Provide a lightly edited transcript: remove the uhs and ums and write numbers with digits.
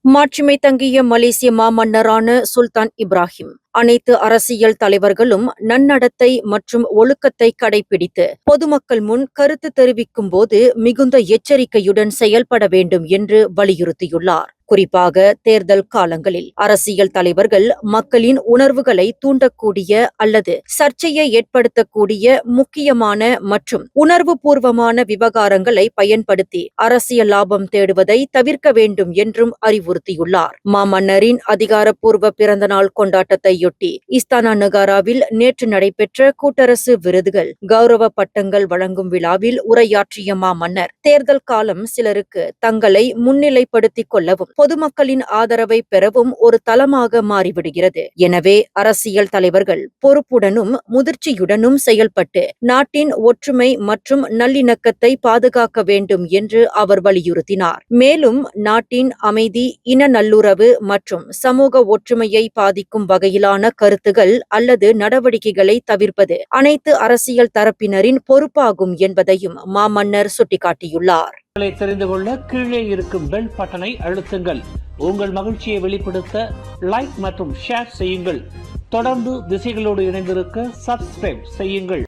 மாட்சிமை தங்கிய மலேசிய மாமன்னரான சுல்தான் இப்ராஹிம் அனைத்து அரசியல் தலைவர்களும் நன்னடத்தை மற்றும் ஒழுக்கத்தை கடைபிடித்து பொதுமக்கள் முன் கருத்து தெரிவிக்கும் போது மிகுந்த எச்சரிக்கையுடன் செயல்பட வேண்டும் என்று வலியுறுத்தியுள்ளார். குறிப்பாக தேர்தல் காலங்களில் அரசியல் தலைவர்கள் மக்களின் உணர்வுகளை தூண்டக்கூடிய அல்லது சர்ச்சையை ஏற்படுத்தக்கூடிய முக்கியமான மற்றும் உணர்வுபூர்வமான விவகாரங்களை பயன்படுத்தி அரசியல் லாபம் தேடுவதை தவிர்க்க வேண்டும் என்றும் அறிவுறுத்தியுள்ளார். மாமன்னரின் அதிகாரப்பூர்வ பிறந்தநாள் கொண்டாட்டத்தையொட்டி இஸ்தானா நகாராவில் நேற்று நடைபெற்ற கூட்டரசு விருதுகள் கௌரவ பட்டங்கள் வழங்கும் விழாவில் உரையாற்றிய மாமன்னர், தேர்தல் காலம் சிலருக்கு தங்களை முன்னிலைப்படுத்திக் கொள்ளவும் பொதுமக்களின் ஆதரவை பெறவும் ஒரு தளமாக மாறிவிடுகிறது. எனவே அரசியல் தலைவர்கள் பொறுப்புடனும் முதிர்ச்சியுடனும் செயல்பட்டு நாட்டின் ஒற்றுமை மற்றும் நல்லிணக்கத்தை பாதுகாக்க வேண்டும் என்று அவர் வலியுறுத்தினார். மேலும் நாட்டின் அமைதி, இன நல்லுறவு மற்றும் சமூக ஒற்றுமையை பாதிக்கும் வகையிலான கருத்துகள் அல்லது நடவடிக்கைகளை தவிர்ப்பது அனைத்து அரசியல் தரப்பினரின் பொறுப்பாகும் என்பதையும் மாமன்னர் சுட்டிக்காட்டியுள்ளார். தெரிந்து கொள்ள கீழே இருக்கும் பெல் பட்டனை அழுத்துங்கள். உங்கள் மகிழ்ச்சியை வெளிப்படுத்த லைக் மற்றும் ஷேர் செய்யுங்கள். தொடர்ந்து திசைகளோடு இணைந்திருக்க சப்ஸ்கிரைப் செய்யுங்கள்.